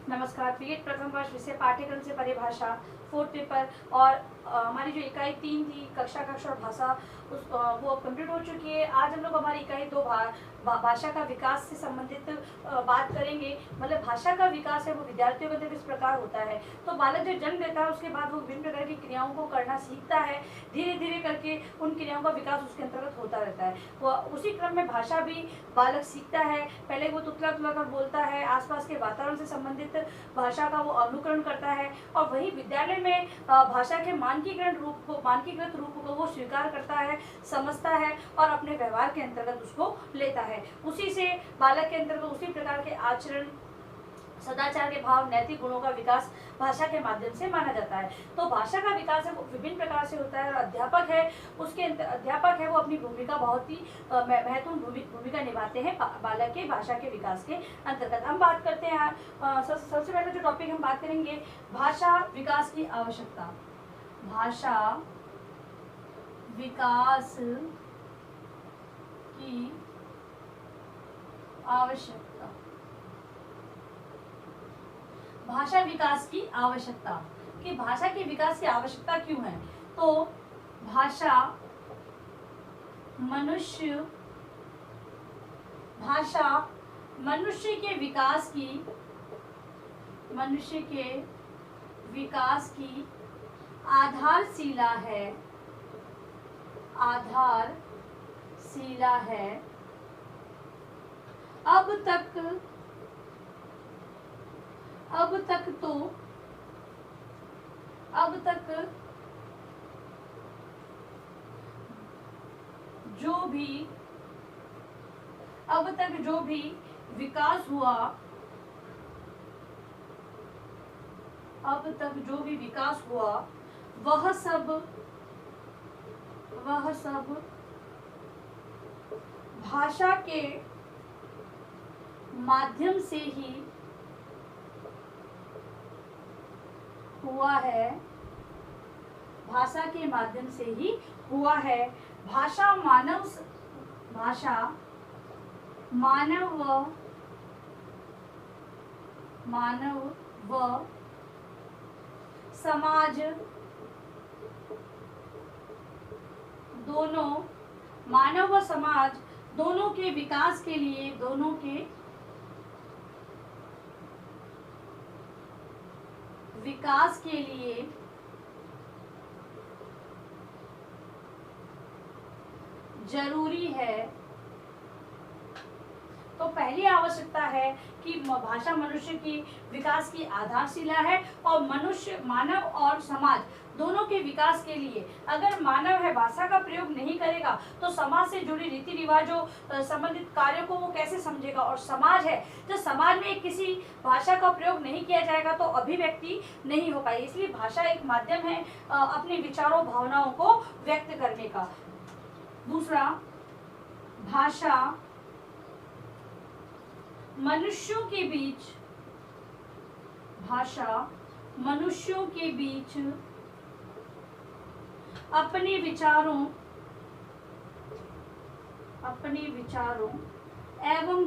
नमस्कार। बीएड प्रथम वर्ष विषय पाठ्यक्रम से परिभाषा 4th पेपर और हमारी जो इकाई 3 थी कक्षा और भाषा वो कंप्लीट हो चुकी है। आज हम लोग हमारी इकाई 2 भाषा का विकास से संबंधित बात करेंगे। मतलब भाषा का विकास है वो विद्यार्थियों के अंदर किस प्रकार होता है। तो बालक जब जन्म लेता है उसके बाद वो विभिन्न प्रकार की क्रियाओं को करना सीखता है। धीरे धीरे करके उन क्रियाओं का विकास उसके अंतर्गत होता रहता है। वो उसी क्रम में भाषा भी बालक सीखता है। पहले वो तुतला तुतला कर बोलता है, आसपास के वातावरण से संबंधित भाषा का वो अनुकरण करता है और वही विद्यालय में भाषा के मानकीकृत रूप को वो स्वीकार करता है, समझता है और अपने व्यवहार के अंतर्गत उसको लेता है। उसी से बालक के अंतर्गत उसी प्रकार के आचरण, सदाचार के भाव, नैतिक गुणों का विकास भाषा के माध्यम से माना जाता है। तो भाषा का विकास है वो विभिन्न प्रकार से होता है और अध्यापक है वो अपनी भूमिका बहुत ही महत्वपूर्ण भूमिका निभाते हैं बालक के भाषा के विकास के अंतर्गत। हम बात करते हैं सबसे पहले जो टॉपिक हम बात करेंगे, भाषा विकास की आवश्यकता। भाषा विकास की आवश्यकता। भाषा विकास की आवश्यकता कि भाषा के विकास की आवश्यकता क्यों है। तो भाषा मनुष्य के विकास की आधारशिला है। अब तक जो भी विकास हुआ वह सब भाषा के माध्यम से ही हुआ है। भाषा मानव व समाज दोनों के विकास के लिए जरूरी है। तो पहली आवश्यकता है कि भाषा मनुष्य की विकास की आधारशिला है और मानव और समाज दोनों के विकास के लिए, अगर मानव है भाषा का प्रयोग नहीं करेगा तो समाज से जुड़ी रीति रिवाजों संबंधित कार्यों को वो कैसे समझेगा। और समाज है, जब समाज में किसी भाषा का प्रयोग नहीं किया जाएगा तो अभिव्यक्ति नहीं हो पाएगी। इसलिए भाषा एक माध्यम है अपने विचारों, भावनाओं को व्यक्त करने का। दूसरा, भाषा मनुष्यों के बीच अपने विचारों एवं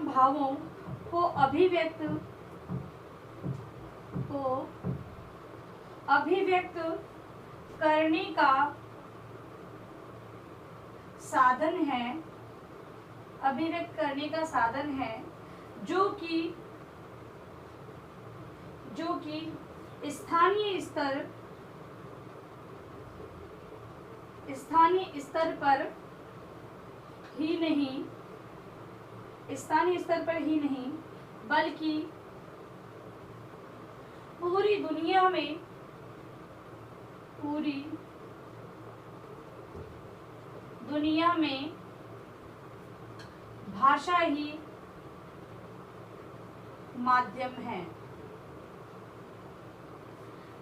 भावों को अभिव्यक्त करने का साधन है, जो कि स्थानीय स्तर पर ही नहीं बल्कि पूरी दुनिया में भाषा ही माध्यम है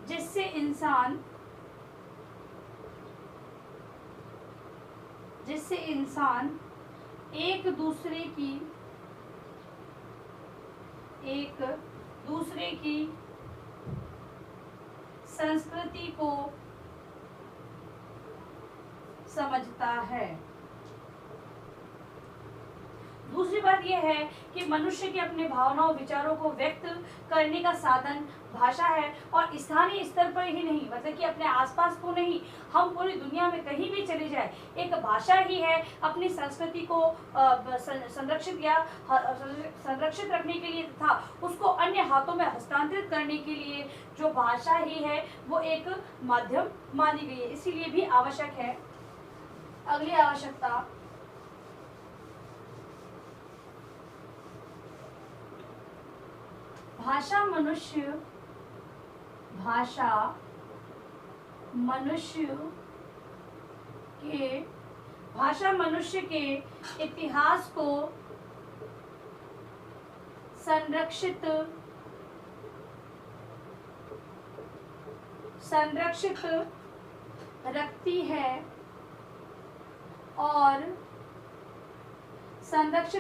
जिससे इंसान एक दूसरे की संस्कृति को समझता है। दूसरी दूसरी बात यह है कि मनुष्य के अपने भावनाओं विचारों को व्यक्त करने का साधन भाषा है, और स्थानीय स्तर पर ही नहीं, मतलब कि अपने आसपास को नहीं, हम पूरी दुनिया में कहीं भी चले जाए, एक भाषा ही है अपनी संस्कृति को संरक्षित या संरक्षित रखने के लिए तथा उसको अन्य हाथों में हस्तांतरित करने के लिए जो भाषा ही है वो एक माध्यम मानी गई है, इसीलिए भी आवश्यक है। अगली आवश्यकता, भाषा मनुष्य के इतिहास को संरक्षित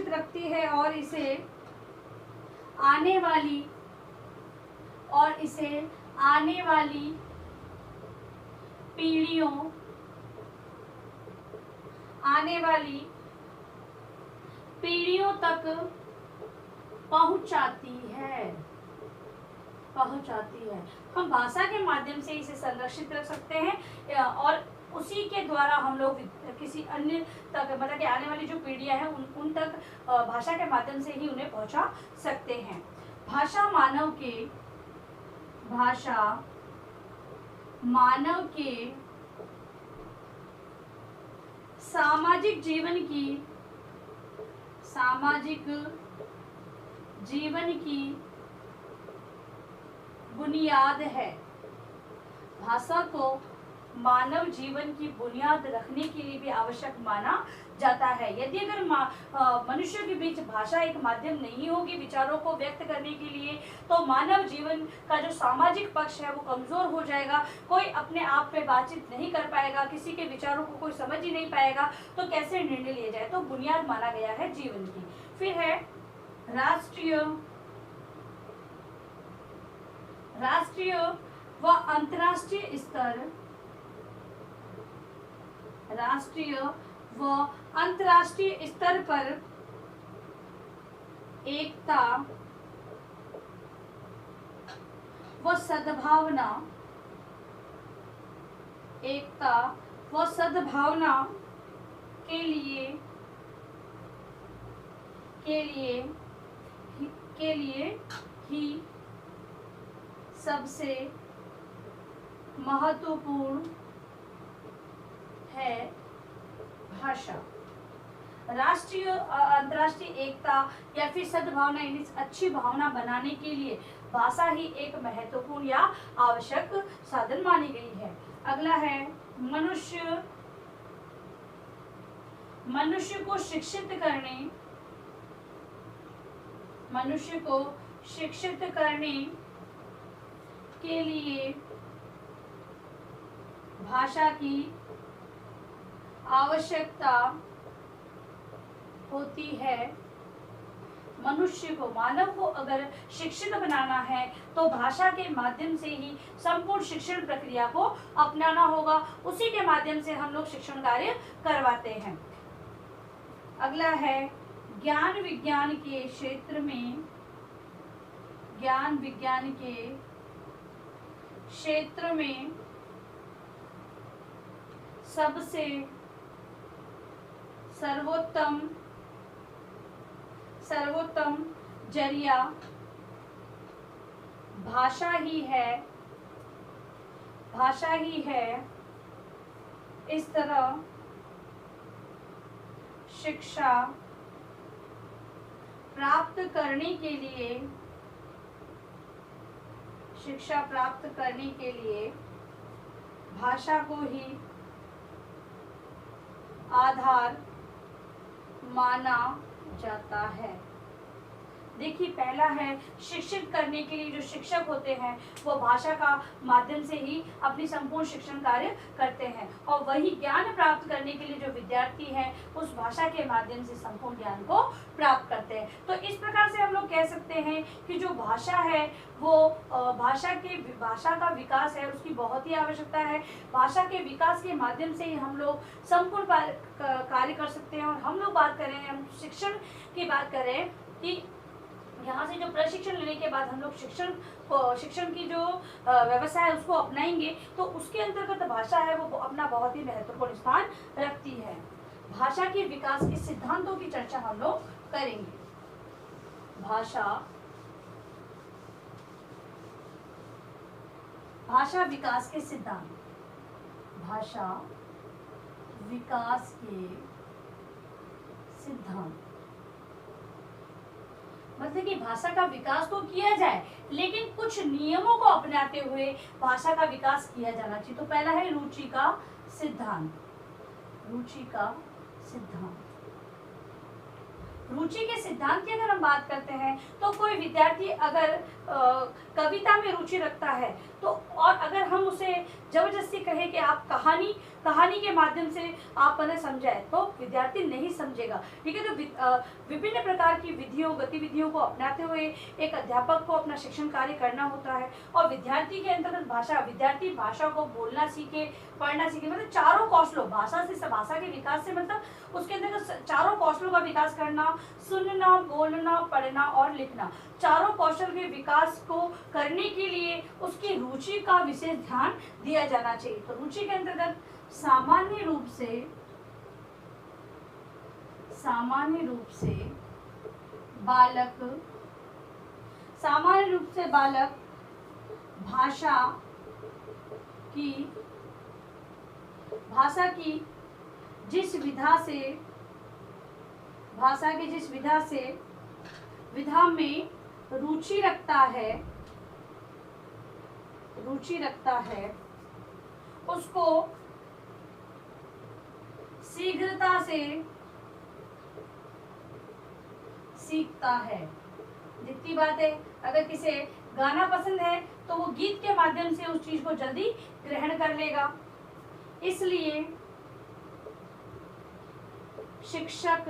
रखती है और इसे आने वाली पीढ़ियों तक पहुंचाती है। हम भाषा के माध्यम से इसे संरक्षित रख सकते हैं और उसी के द्वारा हम लोग किसी अन्य तक, मतलब कि आने वाली जो पीढ़ियां हैं उन तक भाषा के माध्यम से ही उन्हें पहुंचा सकते हैं। भाषा मानव के सामाजिक जीवन की बुनियाद है। भाषा को मानव जीवन की बुनियाद रखने के लिए भी आवश्यक माना जाता है। यदि अगर मनुष्य के बीच भाषा एक माध्यम नहीं होगी विचारों को व्यक्त करने के लिए, तो मानव जीवन का जो सामाजिक पक्ष है वो कमजोर हो जाएगा। कोई अपने आप में बातचीत नहीं कर पाएगा, किसी के विचारों को कोई समझ ही नहीं पाएगा, तो कैसे निर्णय लिए जाए। तो बुनियाद माना गया है जीवन की। फिर है राष्ट्रीय व अंतर्राष्ट्रीय स्तर पर एकता व सद्भावना के लिए ही सबसे महत्वपूर्ण है भाषा। राष्ट्रीय अंतर्राष्ट्रीय एकता या फिर सद्भावना यानी अच्छी भावना बनाने के लिए भाषा ही एक महत्वपूर्ण या आवश्यक साधन मानी गई है। अगला है मनुष्य को शिक्षित करने के लिए भाषा की आवश्यकता होती है। मानव को अगर शिक्षित बनाना है तो भाषा के माध्यम से ही संपूर्ण शिक्षण प्रक्रिया को अपनाना होगा, उसी के माध्यम से हम लोग शिक्षण कार्य करवाते हैं। अगला है ज्ञान विज्ञान के क्षेत्र में सबसे सर्वोत्तम जरिया भाषा ही है। इस तरह शिक्षा प्राप्त करने के लिए भाषा को ही आधार माना जाता है। देखिए, पहला है शिक्षित करने के लिए जो शिक्षक होते हैं वो भाषा का माध्यम से ही अपनी संपूर्ण शिक्षण कार्य करते हैं, और वही ज्ञान प्राप्त करने के लिए जो विद्यार्थी हैं उस भाषा के माध्यम से संपूर्ण ज्ञान को प्राप्त करते हैं। तो इस प्रकार से हम लोग कह सकते हैं कि जो भाषा है वो भाषा का विकास है, उसकी बहुत ही आवश्यकता है। भाषा के विकास के माध्यम से ही हम लोग संपूर्ण कार्य कर सकते हैं। और हम लोग बात करें, हम शिक्षण की बात करें कि यहाँ से जो प्रशिक्षण लेने के बाद हम लोग शिक्षण की जो व्यवस्था है उसको अपनाएंगे, तो उसके अंतर्गत भाषा है वो अपना बहुत ही महत्वपूर्ण स्थान रखती है। भाषा के विकास के सिद्धांतों की चर्चा हम लोग करेंगे। भाषा विकास के सिद्धांत, भाषा विकास के सिद्धांत मतलब कि भाषा का विकास तो किया जाए, लेकिन कुछ नियमों को अपनाते हुए भाषा का विकास किया जाना चाहिए। तो पहला है रुचि का सिद्धांत। रुचि का सिद्धांत, रुचि के सिद्धांत की अगर हम बात करते हैं तो कोई विद्यार्थी अगर कविता में रुचि रखता है तो, और अगर हम उसे जबरदस्ती कहें कि आप कहानी के माध्यम से आप उन्हें समझाएं, तो विद्यार्थी नहीं समझेगा। ठीक है, तो विभिन्न प्रकार की गतिविधियों को अपनाते हुए एक अध्यापक को अपना शिक्षण कार्य करना होता है। और विद्यार्थी के अंतर्गत विद्यार्थी भाषा को बोलना सीखे, पढ़ना सीखे, मतलब चारों कौशलों, भाषा के विकास से मतलब उसके अंतर्गत चारों कौशलों का विकास करना, सुनना, बोलना, पढ़ना और लिखना, चारों कौशल के विकास को करने के लिए उसकी रुचि का विशेष ध्यान दिया जाना चाहिए। तो रुचि के अंतर्गत सामान्य रूप से बालक भाषा की जिस विधा में रुचि रखता है उसको शीघ्रता से सीखता है। जितनी बात है, अगर किसे गाना पसंद है तो वो गीत के माध्यम से उस चीज को जल्दी ग्रहण कर लेगा। इसलिए शिक्षक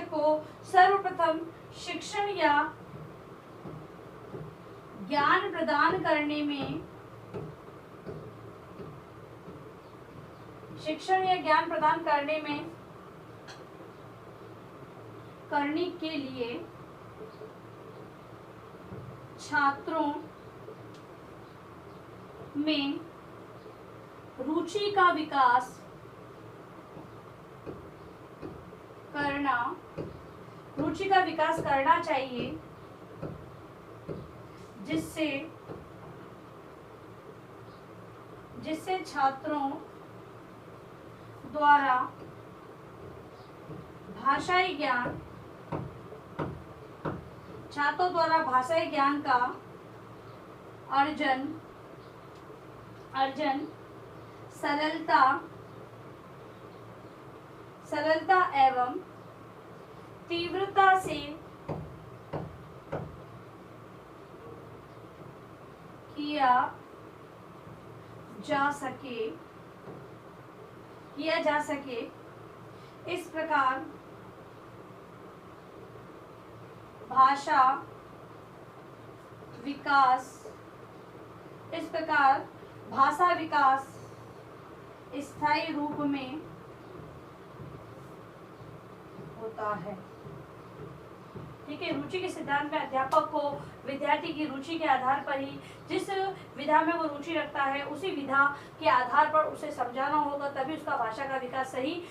को सर्वप्रथम शिक्षण या ज्ञान प्रदान करने के लिए छात्रों में रुचि का विकास करना चाहिए, जिससे छात्रों द्वारा भाषाई ज्ञान का अर्जन सरलता एवं तीव्रता से किया जा सके। इस प्रकार भाषा विकास स्थायी रूप में होता है। ठीक है, रुचि के सिद्धांत में अध्यापक को विद्यार्थी की रुचि के आधार पर ही जिस विधा में वो रुचि रखता है उसी विधा के आधार पर उसे समझाना होगा, तभी उसका भाषा का विकास सही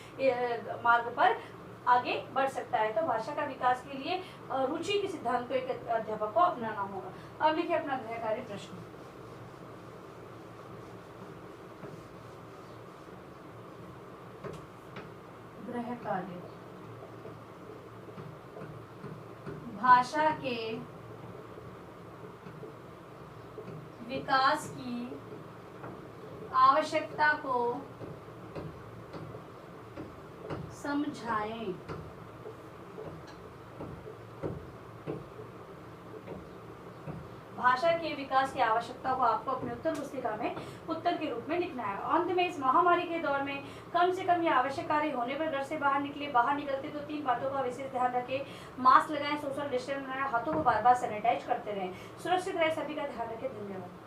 मार्ग पर आगे बढ़ सकता है। तो भाषा का विकास के लिए रुचि के सिद्धांत को एक अध्यापक को अपनाना होगा। अब लिखिए अपना गृह कार्य प्रश्न। गृह कार्य, भाषा के विकास की आवश्यकता को समझाएं। भाषा के विकास की आवश्यकता को आपको अपने उत्तर पुस्तिका में उत्तर के रूप में लिखना है। अंत में इस महामारी के दौर में कम से कम ये आवश्यक कार्य होने पर घर से बाहर निकले। बाहर निकलते तो 3 बातों का विशेष ध्यान रखें। मास्क लगाएं, सोशल डिस्टेंस बनाएं, हाथों को बार-बार सैनिटाइज करते रहें। सुरक्षित रहे, सभी का ध्यान रखें। धन्यवाद।